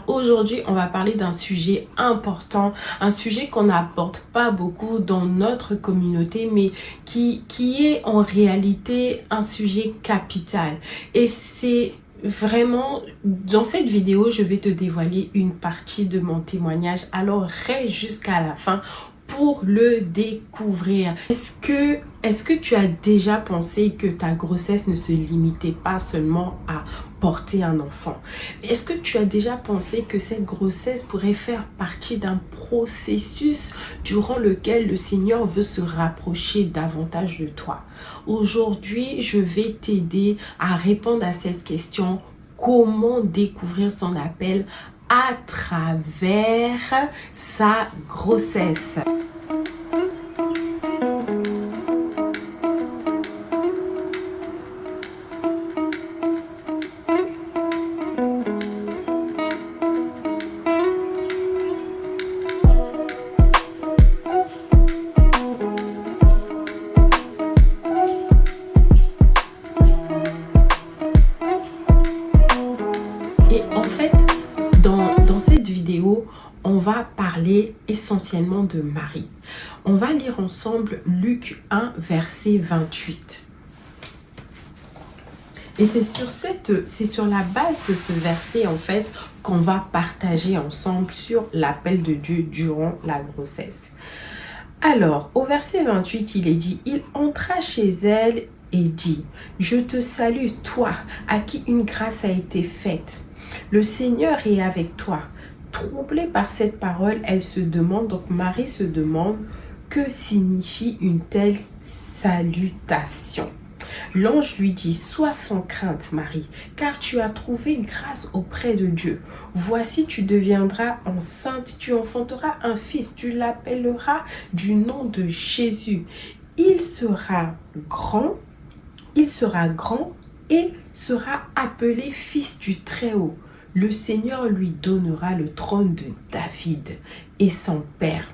aujourd'hui, on va parler d'un sujet important, un sujet qu'on n'apporte pas beaucoup dans notre communauté, mais qui est en réalité un sujet capital. Et c'est vraiment, dans cette vidéo, je vais te dévoiler une partie de mon témoignage. Alors, reste jusqu'à la fin pour le découvrir. Est-ce que tu as déjà pensé que ta grossesse ne se limitait pas seulement à porter un enfant? Est-ce que tu as déjà pensé que cette grossesse pourrait faire partie d'un processus durant lequel le Seigneur veut se rapprocher davantage de toi? Aujourd'hui, je vais t'aider à répondre à cette question: comment découvrir son appel à travers sa grossesse? Et en fait, dans cette vidéo, on va parler essentiellement de Marie. On va lire ensemble Luc 1, verset 28. Et c'est sur la base de ce verset, en fait, qu'on va partager ensemble sur l'appel de Dieu durant la grossesse. Alors, au verset 28, il est dit: il entra chez elle et dit: je te salue, toi, à qui une grâce a été faite. Le Seigneur est avec toi. Troublée par cette parole, elle se demande, donc Marie se demande, que signifie une telle salutation. L'ange lui dit: sois sans crainte, Marie, car tu as trouvé grâce auprès de Dieu. Voici, tu deviendras enceinte, tu enfanteras un fils, tu l'appelleras du nom de Jésus. Il sera grand et sera appelé fils du Très-Haut. Le Seigneur lui donnera le trône de David et son père.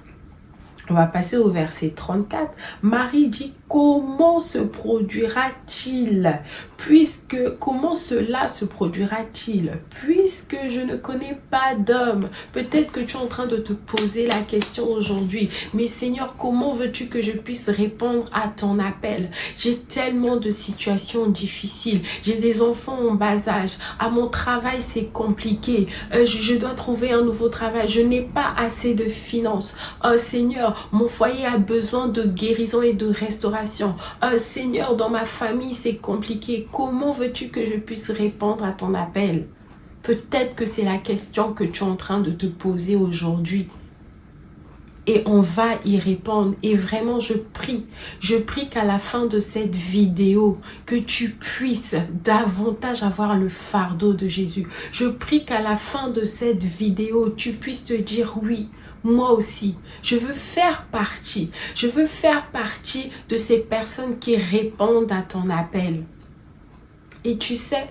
On va passer au verset 34. Marie dit: comment se produira-t-il? Comment cela se produira-t-il? Puisque je ne connais pas d'homme. Peut-être que tu es en train de te poser la question aujourd'hui: mais Seigneur, comment veux-tu que je puisse répondre à ton appel? J'ai tellement de situations difficiles. J'ai des enfants en bas âge. À mon travail, c'est compliqué. Je dois trouver un nouveau travail. Je n'ai pas assez de finances. Seigneur, mon foyer a besoin de guérison et de restauration. Seigneur, dans ma famille, c'est compliqué. Comment veux-tu que je puisse répondre à ton appel? Peut-être que c'est la question que tu es en train de te poser aujourd'hui. Et on va y répondre. Et vraiment, je prie qu'à la fin de cette vidéo, que tu puisses davantage avoir le fardeau de Jésus. Je prie qu'à la fin de cette vidéo, tu puisses te dire: oui, moi aussi, je veux faire partie de ces personnes qui répondent à ton appel. Et tu sais,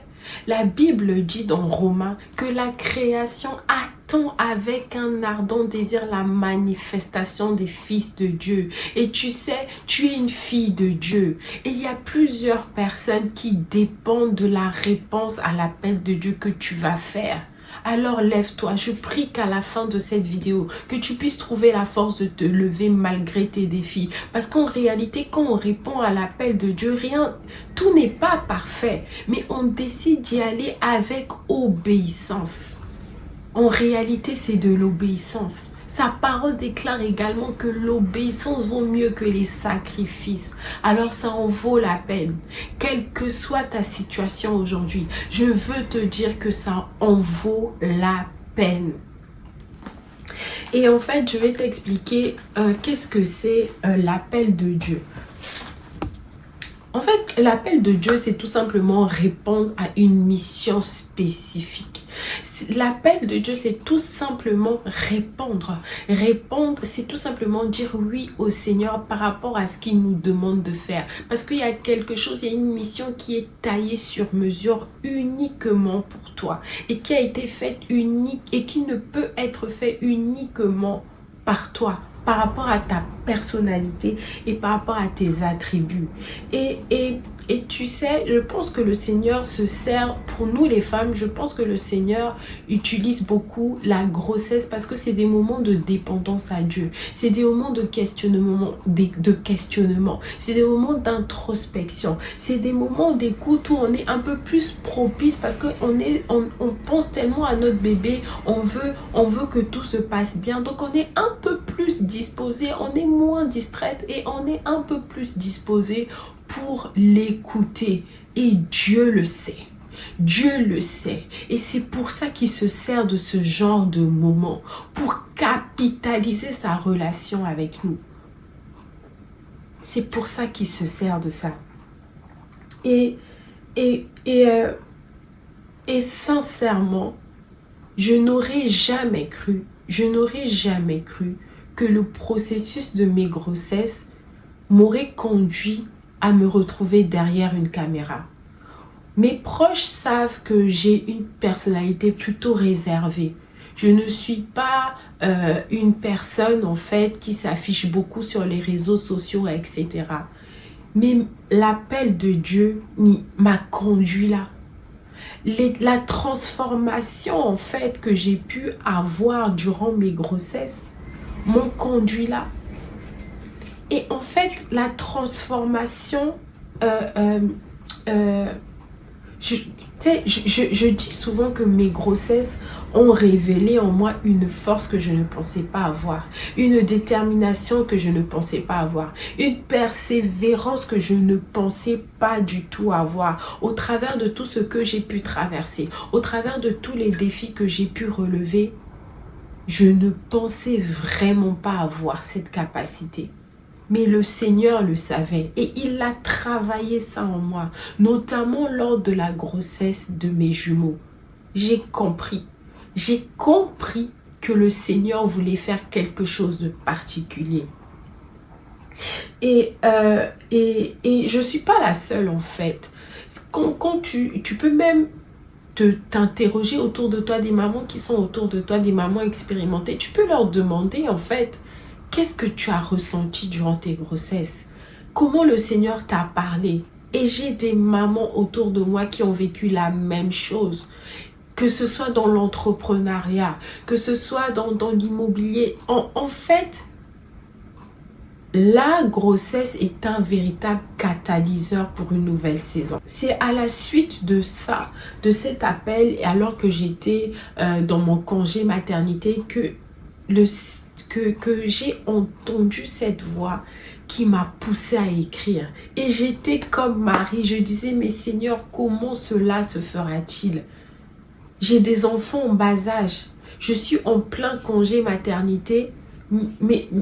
la Bible dit dans Romains que la création attend avec un ardent désir la manifestation des fils de Dieu. Et tu sais, tu es une fille de Dieu. Et il y a plusieurs personnes qui dépendent de la réponse à l'appel de Dieu que tu vas faire. Alors lève-toi, je prie qu'à la fin de cette vidéo, que tu puisses trouver la force de te lever malgré tes défis. Parce qu'en réalité, quand on répond à l'appel de Dieu, tout n'est pas parfait. Mais on décide d'y aller avec obéissance. En réalité, c'est de l'obéissance. Sa parole déclare également que l'obéissance vaut mieux que les sacrifices. Alors ça en vaut la peine. Quelle que soit ta situation aujourd'hui, je veux te dire que ça en vaut la peine. Et en fait, je vais t'expliquer qu'est-ce que c'est l'appel de Dieu. En fait, l'appel de Dieu, c'est tout simplement répondre à une mission spécifique. L'appel de Dieu, c'est tout simplement répondre. Répondre, c'est tout simplement dire oui au Seigneur par rapport à ce qu'il nous demande de faire. Parce qu'il y a quelque chose, il y a une mission qui est taillée sur mesure uniquement pour toi. Et qui a été faite unique et qui ne peut être faite uniquement par toi. par rapport à ta personnalité et par rapport à tes attributs. Et tu sais, je pense que le Seigneur se sert, pour nous les femmes, je pense que le Seigneur utilise beaucoup la grossesse parce que c'est des moments de dépendance à Dieu. C'est des moments de questionnement, c'est des moments d'introspection. C'est des moments d'écoute où on est un peu plus propice parce qu'on pense tellement à notre bébé, on veut que tout se passe bien. Donc on est un peu plus disposé, on est moins distraite et on est un peu plus disposé pour l'écouter. Et Dieu le sait. Dieu le sait. Et c'est pour ça qu'il se sert de ce genre de moment, pour capitaliser sa relation avec nous. C'est pour ça qu'il se sert de ça. Et sincèrement, je n'aurais jamais cru que le processus de mes grossesses m'aurait conduit à me retrouver derrière une caméra. Mes proches savent que j'ai une personnalité plutôt réservée. Je ne suis pas une personne en fait qui s'affiche beaucoup sur les réseaux sociaux, etc. Mais l'appel de Dieu m'a conduit là. La transformation en fait que j'ai pu avoir durant mes grossesses m'ont conduit là. Et en fait, la transformation, je dis souvent que mes grossesses ont révélé en moi une force que je ne pensais pas avoir, une détermination que je ne pensais pas avoir, une persévérance que je ne pensais pas du tout avoir, au travers de tout ce que j'ai pu traverser, au travers de tous les défis que j'ai pu relever. Je ne pensais vraiment pas avoir cette capacité. Mais le Seigneur le savait et il a travaillé ça en moi, notamment lors de la grossesse de mes jumeaux. J'ai compris que le Seigneur voulait faire quelque chose de particulier. Et je ne suis pas la seule en fait. Quand tu peux même t'interroger autour de toi, des mamans qui sont autour de toi, des mamans expérimentées, tu peux leur demander en fait, qu'est-ce que tu as ressenti durant tes grossesses? Comment le Seigneur t'a parlé? Et j'ai des mamans autour de moi qui ont vécu la même chose. Que ce soit dans l'entrepreneuriat, que ce soit dans l'immobilier. En fait, la grossesse est un véritable catalyseur pour une nouvelle saison. C'est à la suite de ça, de cet appel, et alors que j'étais dans mon congé maternité, que j'ai entendu cette voix qui m'a poussée à écrire. Et j'étais comme Marie, je disais, mais Seigneur, comment cela se fera-t-il? J'ai des enfants en bas âge, je suis en plein congé maternité, mes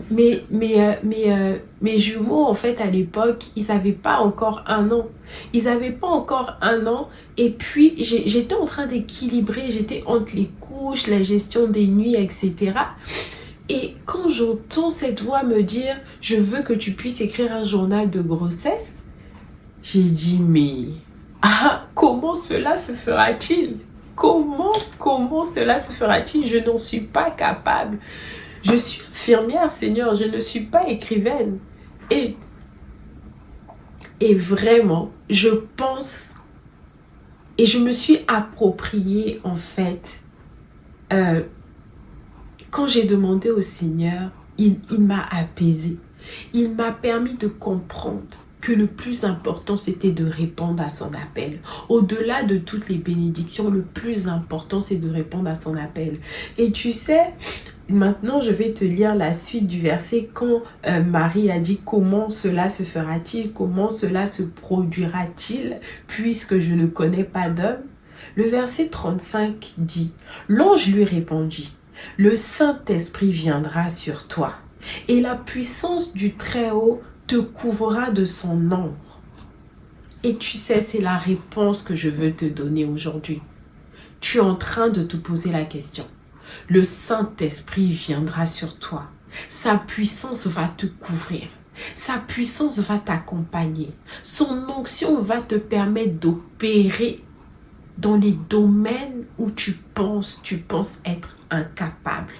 jumeaux, en fait, à l'époque, ils n'avaient pas encore 1 an. Ils n'avaient pas encore 1 an. Et puis, j'étais en train d'équilibrer, j'étais entre les couches, la gestion des nuits, etc. Et quand j'entends cette voix me dire « Je veux que tu puisses écrire un journal de grossesse », j'ai dit « Mais comment cela se fera-t-il ? Comment cela se fera-t-il ? Je n'en suis pas capable. Je suis infirmière, Seigneur, je ne suis pas écrivaine. » Et vraiment, je pense, et je me suis approprié en fait, quand j'ai demandé au Seigneur, il m'a apaisée. Il m'a permis de comprendre que le plus important, c'était de répondre à son appel. Au-delà de toutes les bénédictions, le plus important, c'est de répondre à son appel. Et tu sais, maintenant, je vais te lire la suite du verset quand Marie a dit « Comment cela se fera-t-il? Comment cela se produira-t-il puisque je ne connais pas d'homme ?» Le verset 35 dit « L'ange lui répondit « Le Saint-Esprit viendra sur toi et la puissance du Très-Haut te couvrira de son ombre. » Et tu sais, c'est la réponse que je veux te donner aujourd'hui. Tu es en train de te poser la question. Le Saint-Esprit viendra sur toi. Sa puissance va te couvrir. Sa puissance va t'accompagner. Son onction va te permettre d'opérer dans les domaines où tu penses être incapable.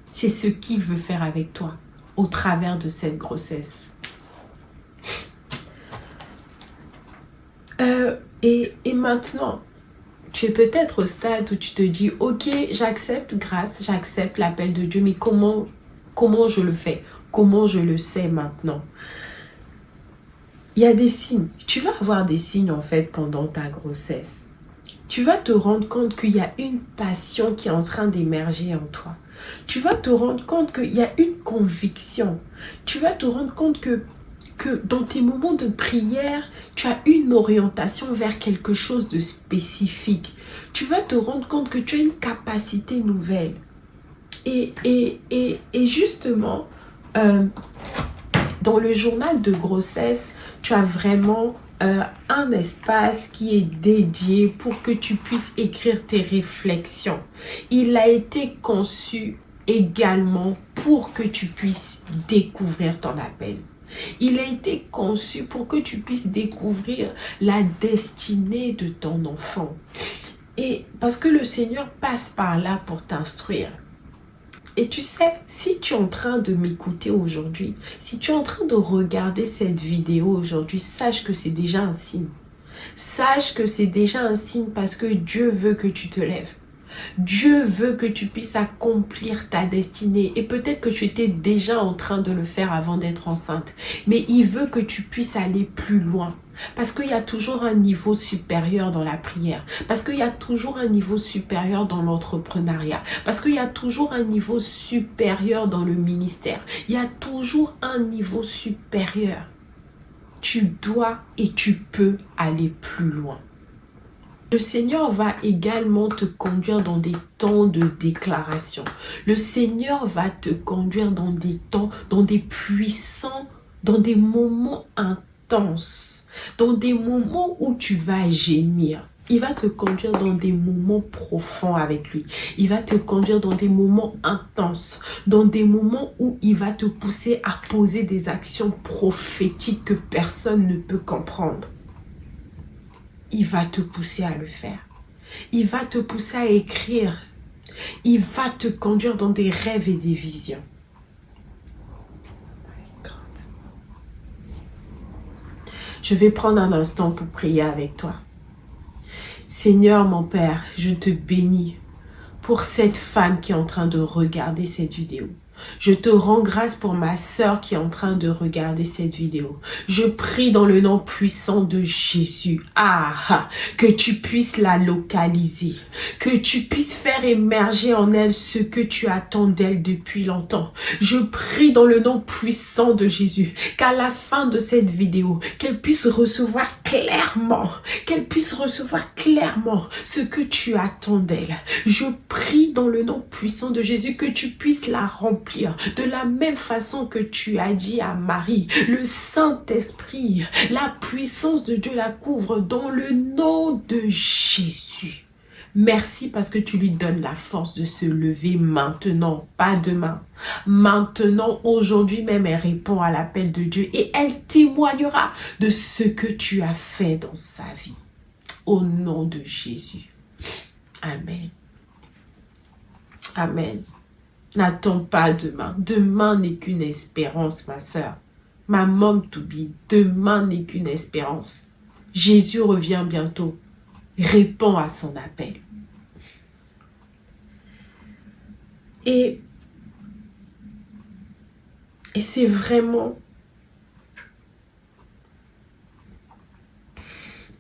C'est ce qu'il veut faire avec toi au travers de cette grossesse. Et maintenant, tu es peut-être au stade où tu te dis, ok, j'accepte grâce, j'accepte l'appel de Dieu, mais comment je le fais? Comment je le sais maintenant? Il y a des signes. Tu vas avoir des signes en fait pendant ta grossesse. Tu vas te rendre compte qu'il y a une passion qui est en train d'émerger en toi. Tu vas te rendre compte qu'il y a une conviction. Tu vas te rendre compte que dans tes moments de prière, tu as une orientation vers quelque chose de spécifique. Tu vas te rendre compte que tu as une capacité nouvelle. Et justement, dans le journal de grossesse, tu as vraiment un espace qui est dédié pour que tu puisses écrire tes réflexions. Il a été conçu également pour que tu puisses découvrir ton appel. Il a été conçu pour que tu puisses découvrir la destinée de ton enfant. Et parce que le Seigneur passe par là pour t'instruire. Et tu sais, si tu es en train de m'écouter aujourd'hui, si tu es en train de regarder cette vidéo aujourd'hui, sache que c'est déjà un signe. Sache que c'est déjà un signe parce que Dieu veut que tu te lèves. Dieu veut que tu puisses accomplir ta destinée. Et peut-être que tu étais déjà en train de le faire avant d'être enceinte. Mais il veut que tu puisses aller plus loin. Parce qu'il y a toujours un niveau supérieur dans la prière. Parce qu'il y a toujours un niveau supérieur dans l'entrepreneuriat. Parce qu'il y a toujours un niveau supérieur dans le ministère. Il y a toujours un niveau supérieur. Tu dois et tu peux aller plus loin. Le Seigneur va également te conduire dans des temps de déclaration. Le Seigneur va te conduire dans des temps, dans des puissants, dans des moments intenses, dans des moments où tu vas gémir. Il va te conduire dans des moments profonds avec lui. Il va te conduire dans des moments intenses, dans des moments où il va te pousser à poser des actions prophétiques que personne ne peut comprendre. Il va te pousser à le faire. Il va te pousser à écrire. Il va te conduire dans des rêves et des visions. Je vais prendre un instant pour prier avec toi. Seigneur, mon Père, je te bénis pour cette femme qui est en train de regarder cette vidéo. Je te rends grâce pour ma sœur qui est en train de regarder cette vidéo. Je prie dans le nom puissant de Jésus. Que tu puisses la localiser. Que tu puisses faire émerger en elle ce que tu attends d'elle depuis longtemps. Je prie dans le nom puissant de Jésus qu'à la fin de cette vidéo, qu'elle puisse recevoir clairement, ce que tu attends d'elle. Je prie dans le nom puissant de Jésus que tu puisses la remplir de la même façon que tu as dit à Marie. Le Saint-Esprit, la puissance de Dieu la couvre dans le nom de Jésus. Merci parce que tu lui donnes la force de se lever maintenant, pas demain. Maintenant, aujourd'hui même, elle répond à l'appel de Dieu et elle témoignera de ce que tu as fait dans sa vie. Au nom de Jésus. Amen. Amen. N'attends pas demain. Demain n'est qu'une espérance, ma soeur. Ma mom to be. Demain n'est qu'une espérance. Jésus revient bientôt. Réponds à son appel. Et c'est vraiment...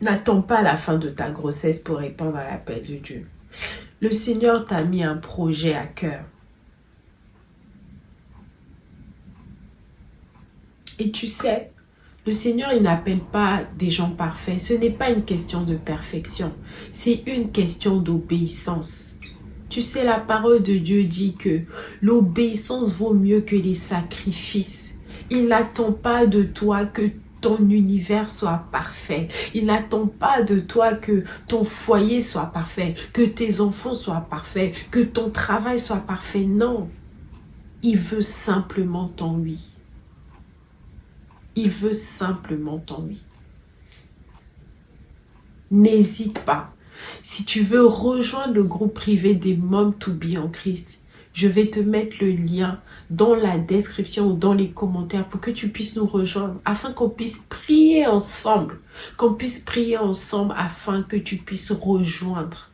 N'attends pas la fin de ta grossesse pour répondre à l'appel de Dieu. Le Seigneur t'a mis un projet à cœur. Et tu sais, le Seigneur, il n'appelle pas des gens parfaits. Ce n'est pas une question de perfection. C'est une question d'obéissance. Tu sais, la parole de Dieu dit que l'obéissance vaut mieux que les sacrifices. Il n'attend pas de toi que ton univers soit parfait. Il n'attend pas de toi que ton foyer soit parfait, que tes enfants soient parfaits, que ton travail soit parfait. Non. Il veut simplement ton oui. Il veut simplement ton oui. N'hésite pas. Si tu veux rejoindre le groupe privé des Moms to be en Christ, Je vais te mettre le lien dans la description ou dans les commentaires pour que tu puisses nous rejoindre afin qu'on puisse prier ensemble. Qu'on puisse prier ensemble afin que tu puisses rejoindre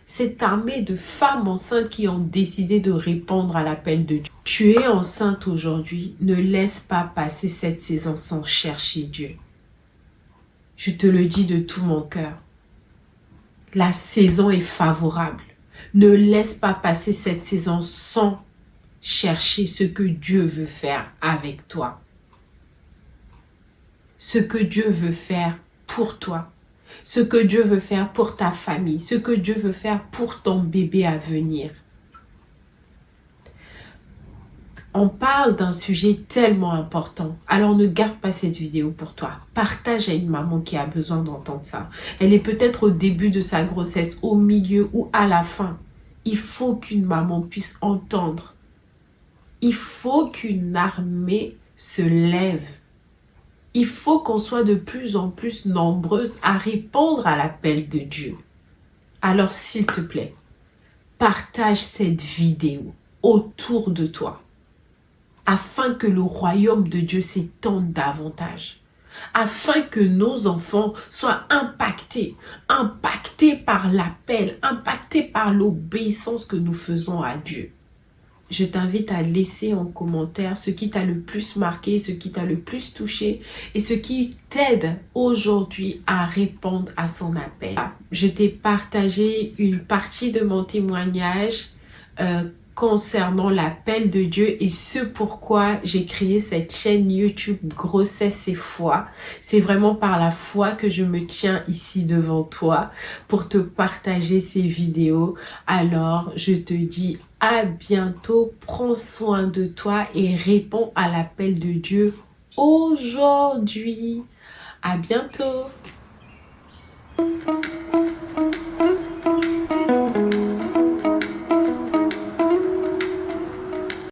cette armée de femmes enceintes qui ont décidé de répondre à l'appel de Dieu. Tu es enceinte aujourd'hui, ne laisse pas passer cette saison sans chercher Dieu. Je te le dis de tout mon cœur. La saison est favorable. Ne laisse pas passer cette saison sans chercher ce que Dieu veut faire avec toi. Ce que Dieu veut faire pour toi. Ce que Dieu veut faire pour ta famille. Ce que Dieu veut faire pour ton bébé à venir. On parle d'un sujet tellement important. Alors ne garde pas cette vidéo pour toi. Partage à une maman qui a besoin d'entendre ça. Elle est peut-être au début de sa grossesse, au milieu ou à la fin. Il faut qu'une maman puisse entendre. Il faut qu'une armée se lève. Il faut qu'on soit de plus en plus nombreuses à répondre à l'appel de Dieu. Alors s'il te plaît, partage cette vidéo autour de toi afin que le royaume de Dieu s'étende davantage. Afin que nos enfants soient impactés par l'appel, impactés par l'obéissance que nous faisons à Dieu. Je t'invite à laisser en commentaire ce qui t'a le plus marqué, ce qui t'a le plus touché et ce qui t'aide aujourd'hui à répondre à son appel. Je t'ai partagé une partie de mon témoignage concernant l'appel de Dieu et ce pourquoi j'ai créé cette chaîne YouTube Grossesse et Foi. C'est vraiment par la foi que je me tiens ici devant toi pour te partager ces vidéos. Alors, je te dis à bientôt, prends soin de toi et réponds à l'appel de Dieu aujourd'hui. À bientôt.